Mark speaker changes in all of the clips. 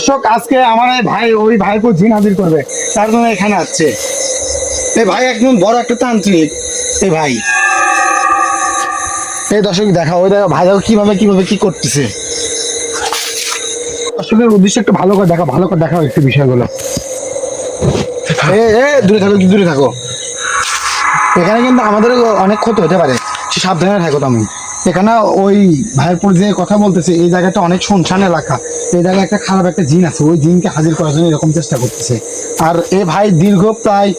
Speaker 1: দর্শক আজকে আমার এই ভাই ওই ভাইকে জিন হাজির করবে, তার জন্য এখানে আসছে। এই ভাই একদম বড় একটা তান্ত্রিক। এই ভাই, এই দর্শক দেখা, ওই দেখা ভাই কিভাবে কিভাবে কি করতেছে। দর্শকের উদ্দেশ্যে একটু ভালো করে দেখা, ভালো করে দেখাও একটু বিষয়গুলো। দূরে থাকো, একটু দূরে থাকো। এখানে কিন্তু আমাদের অনেক ক্ষতি হতে পারে, সে সাবধানে থাকো তুমি। এখানে ওই ভাইপুর যে কথা বলতেছে, এই জায়গাটা অনেক শুনশান এলাকা। এই জায়গায় একটা খারাপ একটা জিন আছে, ওই জিনকে হাজির করার জন্য এরকম চেষ্টা করতেছে। আর এই ভাই দীর্ঘ প্রায়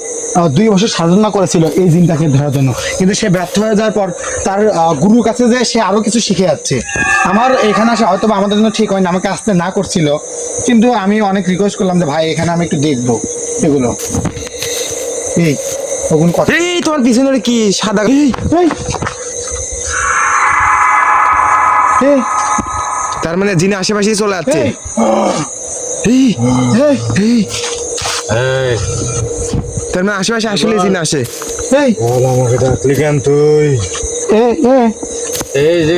Speaker 1: 2 বছর সাধনা করেছিল এই জিনটাকে ধরার জন্য, কিন্তু সে ব্যর্থ হয়ে যাওয়ার পর তার গুরুর কাছে যে সে আরো কিছু শিখে যাচ্ছে। আমার এখানে আসা হয়তো আমাদের জন্য ঠিক হয়নি, আমাকে আসতে না করছিল, কিন্তু আমি অনেক রিকোয়েস্ট করলাম যে ভাই এখানে আমি একটু দেখবো এগুলো। এই তখন কথা,
Speaker 2: এই তোমার পিছনে কি সাদা? তার মানে জিনে আশেপাশেই চলে যাচ্ছে। তার মানে আশেপাশে আসলে জিন আসে।
Speaker 3: আমাকে ডাকলি কেন তুই?
Speaker 4: এই যে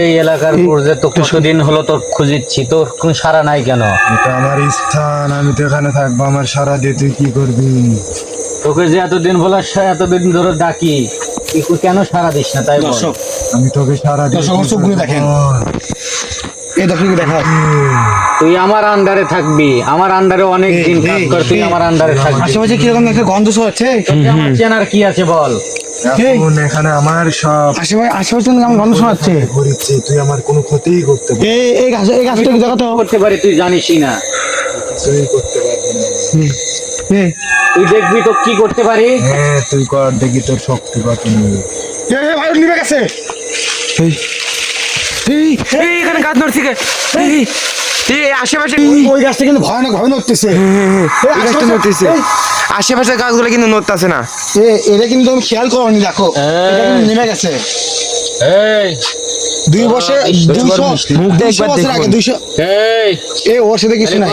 Speaker 4: এই এলাকার পর্যায়ে তো কতদিন হলো তোর খুঁজিচ্ছি, তোর কোন সারা নাই কেন?
Speaker 3: এটা আমার স্থান, আমি তো এখানে থাকবো। আমার সারা দিয়ে তুই কি করবি?
Speaker 4: তোকে যে এতদিন বলে এতদিন ধরে ডাকি, তুই কেন সারা দিস না তাই বল?
Speaker 1: দর্শক
Speaker 3: আমি তোকে সারা দিয়ে
Speaker 1: দর্শক চোখগুলো দেখেন, এই দর্শক দেখা।
Speaker 4: তুই আমার আন্ডারে থাকবি, আমার আন্ডারে অনেক দিন কাজ কর, তুই আমার আন্ডারে থাকবি।
Speaker 1: আশেপাশে কিরকম একটা গন্ধ হচ্ছে,
Speaker 4: তোকে আমার চেনার কি আছে বল?
Speaker 3: এখন এখানে আমার সব
Speaker 1: আশেপাশে কেমন গন্ধ শোনাচ্ছে।
Speaker 3: করেছে, তুই আমার কোনো ক্ষতিই করতে পারবি
Speaker 1: এই গাছটা কি জায়গা তো
Speaker 4: করতে পারি তুই জানিসই না,
Speaker 3: কিছুই করতে পারবি না।
Speaker 4: তুই দেখবি তো কি করতে পারি।
Speaker 3: হ্যাঁ তুই কর, দেখি তোর শক্তি কত নেই।
Speaker 1: ভাই নিবে গেছে।
Speaker 2: এখানে গাছ নড়ছে কে? আশেপাশে
Speaker 1: ওই গাছটা কিন্তু ভয়ানক ভাবে নড়তেছে।
Speaker 2: এই গাছটা নড়তেছে, আশেপাশের গাছগুলো কিন্তু নড়তেছে না।
Speaker 1: এটা কিন্তু আমি খেয়াল করিনি, দেখো এটা কিন্তু নেমে গেছে।
Speaker 4: এই
Speaker 1: 2 বছর 200 বছর আগে 200 ওর সাথে কিছু নাই।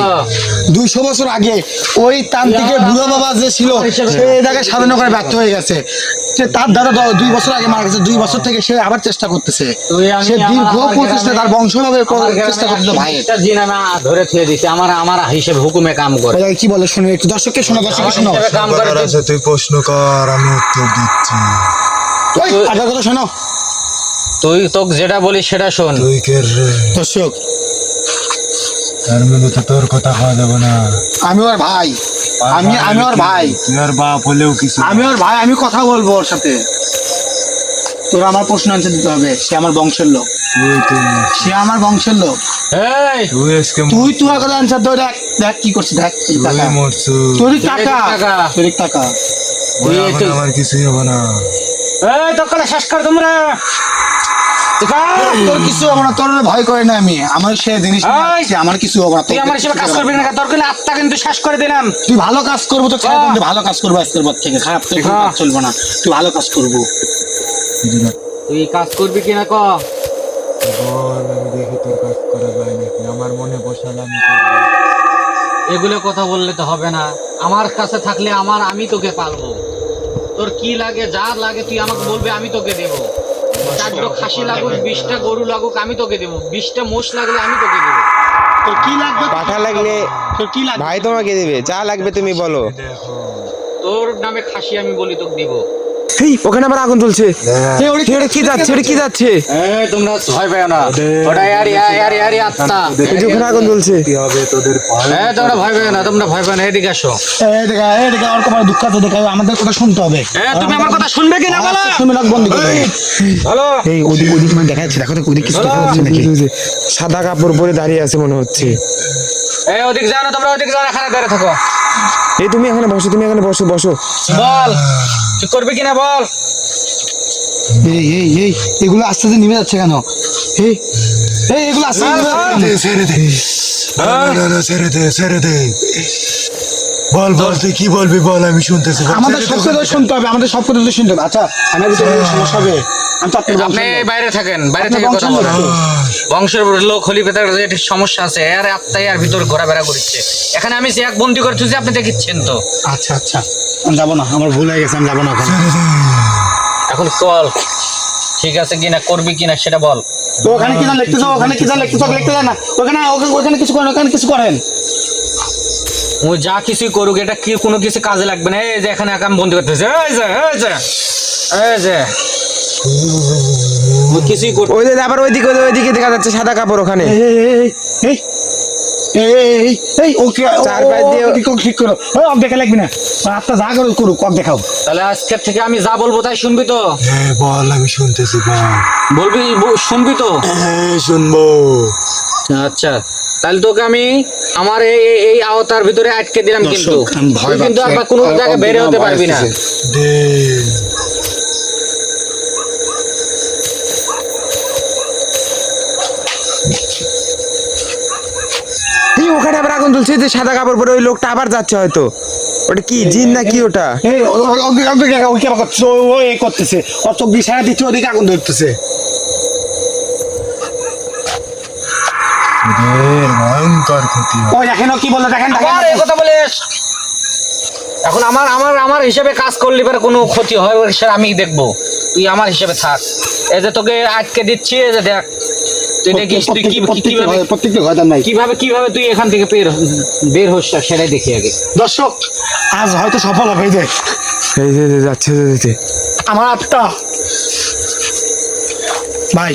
Speaker 1: 200 বছর আগে ওই তান্ত্রিকের বুড়ো বাবা যে ছিল, সে এই জায়গায় সাধনা করে ব্যর্থ হয়ে গেছে। সে তার দাদা 2 বছর আগে মারা গেছে, 2 বছর থেকে সে আবার চেষ্টা করতেছে। সে দীর্ঘ প্রচেষ্টা, তার বংশভাবে চেষ্টা করতেছে। ভাই
Speaker 4: একটা জিন আমি ধরে থুয়ে দিছি, আমার হিসেবে হুকুমে কাম করে।
Speaker 1: কি বলে শুনে একটু, দর্শককে শোনো, দর্শককে শোনো।
Speaker 4: কাম করে
Speaker 3: তুই প্রশ্ন কর, আমি উত্তর দিচ্ছি।
Speaker 1: আগে কথা শোনো,
Speaker 4: তুই তোকে যেটা বলিস সেটা শোন।
Speaker 3: তুই কে রে?
Speaker 1: দর্শক
Speaker 3: তার মানে তো তোর কথা খাওয়া যাবে না।
Speaker 1: আমি ওর ভাই, আমি ওর ভাই।
Speaker 3: তুই আর বাপ হলেও কিছু।
Speaker 1: আমি ওর ভাই, আমি কথা বলবো ওর সাথে। তোর আমার প্রশ্ন আনসার দিতে হবে। সে আমার বংশের লোক, সে আমার বংশের লোক।
Speaker 4: এই
Speaker 1: তুই তোর কথা আনসার দে। দেখ দেখ কি করছিস, দেখ তোর টাকা, তোর টাকা।
Speaker 3: আমার কিছুই হবে না।
Speaker 4: এই তো কলে শেষ কর তোমরা।
Speaker 1: তোর কিছু হবে না, তোর ভয় করে না আমি। আমার সে জিনিস আমার কিছু হবে না।
Speaker 4: তুই আমার হিসেবে কাজ করবি না, তোর কিন্তু আত্মা কিন্তু শেষ করে দিলাম।
Speaker 1: তুই ভালো কাজ করবো তো ছেড়ে দিন, ভালো কাজ করবো আজকের পর থেকে। খারাপ তো কোনো কাজ চলবে না, তুই ভালো কাজ করবো।
Speaker 4: তুই কাজ করবি কিনা ক?
Speaker 3: বল, আমি দেখি তোর কাজ করা যায় নাকি। আমার মনে বসালে আমি করবো।
Speaker 4: এগুলো কথা বললে তো হবে না। আমার কাছে থাকলে আমি তোকে পালবো। তোর কি লাগে, যা লাগে তুই আমাকে বলবি, আমি তোকে দেবো। 4টা খাসি লাগুক, 20টা গরু লাগুক, আমি তোকে দেবো। 20টা মোষ লাগলে আমি তোকে দেবো।
Speaker 1: তোর কি লাগবে?
Speaker 2: পাঠা লাগলে
Speaker 1: তোর কি লাগবে?
Speaker 2: ভাই তোমাকে দেবে, যা লাগবে তুমি বলো।
Speaker 3: দেখো
Speaker 4: তোর নামে খাসি আমি বলি তোকে দেবো।
Speaker 2: ওখানে আবার আগুন জ্বলছে। ওটা কি যাচ্ছে, ওটা কি যাচ্ছে?
Speaker 4: তোমরা ভয় পেও না, ওটা ইয়ারি আত্মা।
Speaker 2: ওখানে আগুন জ্বলছে।
Speaker 3: কি হবে তোদের?
Speaker 4: তোমরা ভয় পেও না, তোমরা ভয় পেও না, এদিকে আসো।
Speaker 1: এদিকে আর তোমার দুঃখ আছে, দেখা আমাদের কথা শুনতে হবে।
Speaker 4: তুমি আমার কথা শুনবে কি না বলো?
Speaker 1: শুনবে না, বন্ধ করে
Speaker 4: হ্যালো।
Speaker 1: এই ওদিক মানে দেখা যাচ্ছে, দেখো তো ওদিক কিছু দেখা যাচ্ছে নাকি?
Speaker 2: সাদা কাপড় পরে দাঁড়িয়ে আছে মনে হচ্ছে।
Speaker 4: ওদিক যাও না, তোমরা ওদিক যাও না, এখানে দাঁড়িয়ে থাকো।
Speaker 2: এই তুমি এখানে বসো, তুমি এখানে বসো।
Speaker 4: বল তুই করবি কিনা বল।
Speaker 1: এই এগুলো আস্তে আস্তে নেমে যাচ্ছে কেন? এগুলো আস্তে
Speaker 3: ছেড়ে দে, ছেড়ে দে। বল তুই কি বলবি বল, আমি শুনতেছি।
Speaker 1: আমাদের সব কথা শুনতে হবে, আমাদের সব কথা শুনতে হবে। আচ্ছা আমার ভিতরে সমস্যা হবে, আমি তো আপনার
Speaker 4: আপনি বাইরে থাকেন, বাইরে থেকে কথা বলেন। বংশের লোক হলি ভেতর যে সমস্যা আছে, এর আত্মাই আর ভিতর ঘোরাফেরা করছে। এখানে আমি যে এক বন্দি করে তুই আপনি দেখিচ্ছেন তো।
Speaker 1: আচ্ছা আমি যাবো না, আমার ভুল হয়ে গেছে, আমি যাবো না।
Speaker 4: এখন চল, ঠিক আছে কিনা, করবি কিনা সেটা বল।
Speaker 1: তো ওখানে কি জান লিখতেছো, ওখানে কি জান লিখতেছো, লিখতে জান না ওখানে, ওখানে কিছু করেন, ওখানে কিছু করেন।
Speaker 4: ও যা কিছুই করুক, এটা কি কোনো কিছু কাজে লাগবে না। এই যে এখানে একা বন্দি করতেছে, এই যে এই যে এই যে ও কিছুই করতে
Speaker 2: ওই যে আবার ওইদিকে দেখা যাচ্ছে সাদা কাপড় ওখানে।
Speaker 1: এই এই এই এই ওকে
Speaker 2: চার পাঁচ দিয়ে
Speaker 1: ঠিক করো, অফ দেখা লাগবে না, আপনার যা করো করুক, অফ দেখাও।
Speaker 4: তাহলে আজকের থেকে আমি যা বলবো তাই শুনবি তো?
Speaker 3: হ্যাঁ বল, আমি শুনতেছি বল।
Speaker 4: বলবি, শুনবি তো?
Speaker 3: হ্যাঁ শুনবো।
Speaker 4: আচ্ছা, তাহলে তোকে আমি আমার এই আওতার ভিতরে আটকে দিলাম, কিন্তু
Speaker 1: দর্শক, আমি ভয়
Speaker 4: তুই কিন্তু
Speaker 1: পাচ্ছি।
Speaker 4: আর কোনো জায়গায় বের হতে পারবি না।
Speaker 3: দে
Speaker 2: এই ওখানে আবার আগুন জ্বলছে, যে সাদা কাপড় পরে ওই লোকটা আবার যাচ্ছে হয়তো। ওটা কি জিন না কি ওটা?
Speaker 1: এই ওই কেমন করতেছে, ও এ করতেছে, ওর চোখ দিয়ে সারা দিচ্ছে, ওদিকে আগুন ধরতেছে।
Speaker 3: তোদের ভয়ঙ্কর ক্ষতি হবে।
Speaker 1: ওই দেখেন ও কি বলে, দেখেন
Speaker 4: আবার এই কথা বলিস? এখন আমার আমার আমার হিসেবে কাজ করলে পরে কোনো ক্ষতি হয় সেটা আমি দেখবো, তুই আমার হিসেবে থাক। এই যে তোকে আটকে দিচ্ছি, এই যে দেখ, তুই দেখিস তুই কিভাবে
Speaker 1: প্রত্যেকটা কথা নাই।
Speaker 4: কিভাবে কিভাবে তুই এখান থেকে বের হোস সেটাই দেখি আগে।
Speaker 1: দর্শক, আজ হয়তো সফল হবে। এই যে
Speaker 2: এই যে যাচ্ছে যাচ্ছে
Speaker 1: আমার আত্মা ভাই,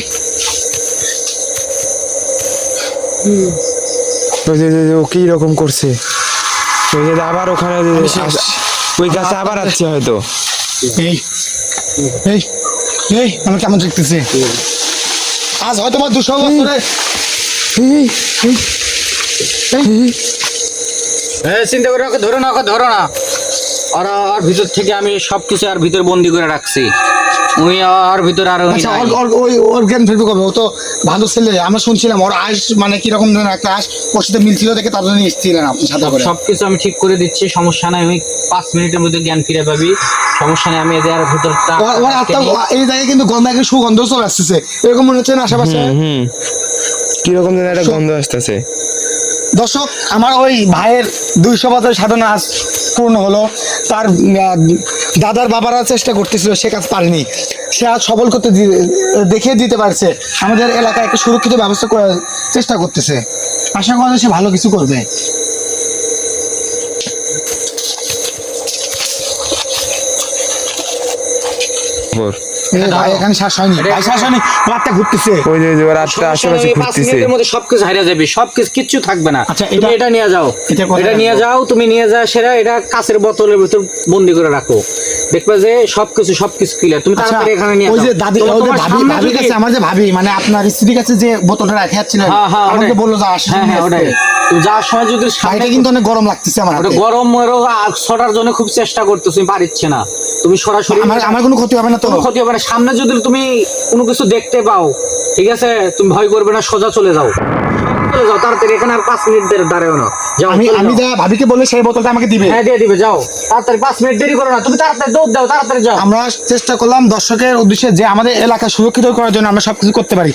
Speaker 2: ওই যে ও কি রকম করছে। ওই যে আবার ওখানে ওই গাছে আবার আসছে হয়তো।
Speaker 1: এই এই এই আমি কেমন দেখতেছি, আজ হয়তো আমার 200 বছরে
Speaker 2: এই, এই,
Speaker 4: হ্যাঁ, চিন্তা করে ওকে ধরো না, ওকে ধরো না। আর ভিতর থেকে আমি সবকিছু আর ভিতর বন্দি করে রাখছি। ওই আর ভিতরে আর
Speaker 1: আচ্ছা, ওর জ্ঞান ফেরবে কবে? ও তো ভালো ছেলে, আমরা শুনছিলাম ওর আশ মানে কিরকম যেন একটা আশ ওর সাথে মিলছিল, দেখে তার জন্য এসেছিলেন আপনি সাথে করে।
Speaker 4: সবকিছু আমি ঠিক করে দিচ্ছি, সমস্যা নাই। আমি 5 মিনিটের মধ্যে জ্ঞান ফিরে পাবি, সমস্যা নেই। আমি এদের আর ভিতরটা
Speaker 1: ওর আত্মা এই জায়গায় কিন্তু গন্ধ, একটা সুগন্ধ চলে আসতেছে, এরকম মনে হচ্ছে না আশেপাশে?
Speaker 2: হুম, কিরকম যেন একটা গন্ধ আসতেছে।
Speaker 1: দর্শক, আমার ওই ভাইয়ের 200 বছরের সাধনা আজ পূর্ণ হলো। তার দাদার বাবারা চেষ্টা করতেছিল, সে কাজ পারেনি, সে আজ সফল করতে দেখিয়ে দিতে পারছে। আমাদের এলাকায় একটা সুরক্ষিত ব্যবস্থা করার চেষ্টা করতেছে, আশা করা যায় সে ভালো কিছু করবে। এই ভাই এখানে শ্বাস হয়নি, ভাই শ্বাস হয়নি, রাতটা ঘুরতেছে।
Speaker 2: ওই যে ওর আটটা আশেপাশে
Speaker 4: এই 5
Speaker 2: ঘুরতেছে।
Speaker 4: মিনিটের মধ্যে সবকিছু হারিয়ে যাবে, সবকিছু কিচ্ছু থাকবে না।
Speaker 1: আচ্ছা,
Speaker 4: তুমি এটা নিয়ে যাও,
Speaker 1: এটা কোথায়
Speaker 4: এটা নিয়ে
Speaker 1: রাখবো?
Speaker 4: যাও, তুমি নিয়ে যাও, সেটা এটা কাঁচের বোতলের ভিতর বন্দি করে রাখো, দেখবে যে সবকিছু ক্লিয়ার। তুমি
Speaker 1: আচ্ছা,
Speaker 4: তাড়াতাড়ি এখানে নিয়ে
Speaker 1: ওই যে
Speaker 4: যাও।
Speaker 1: দাদি,
Speaker 4: তোমার
Speaker 1: ওই যে ভাবি,
Speaker 4: সামনে
Speaker 1: ভাবির
Speaker 4: যদি-
Speaker 1: কাছে, আমার যে ভাবি মানে আপনার স্ত্রীর কাছে যে বোতলটা রেখে যাচ্ছিলেন,
Speaker 4: হ্যাঁ, হ্যাঁ,
Speaker 1: আমাকে
Speaker 4: ওটাই।
Speaker 1: বললো যে আসলে
Speaker 4: হ্যাঁ, হ্যাঁ, ওটাই। তুমি যাওয়ার সময় যদি সামনে
Speaker 1: ভাইটা কিন্তু অনেক গরম লাগতেছে আমার
Speaker 4: ওটা
Speaker 1: হাতে।
Speaker 4: গরম ছটার জন্য খুব চেষ্টা করতেছো, তুমি পারিচ্ছে না। তুমি সরাসরি
Speaker 1: আমার কোনো ক্ষতি হবে না তো?
Speaker 4: কোনো ক্ষতি হবে না। সামনে যদি তুমি কোনো কিছু দেখতে পাও, ঠিক আছে, তুমি ভয় করবে না, সোজা চলে যাও, চলে যাও তাড়াতাড়ি। এখানে আর 5 মিনিট দাঁড়াও না, যাও,
Speaker 1: আমি
Speaker 4: চলে
Speaker 1: আমি
Speaker 4: যাও।
Speaker 1: যা ভাবিকে বলে সেই বোতলটা আমাকে দিবে।
Speaker 4: হ্যাঁ, দিয়ে দিবে, যাও তাড়াতাড়ি, 5 মিনিট দেরি করো না, তুমি তাড়াতাড়ি দৌড় দাও, তাড়াতাড়ি যাও।
Speaker 1: আমরা চেষ্টা করলাম দর্শকের উদ্দেশ্যে যে আমাদের এলাকা সুরক্ষিত করার জন্য আমরা সবকিছু করতে পারি।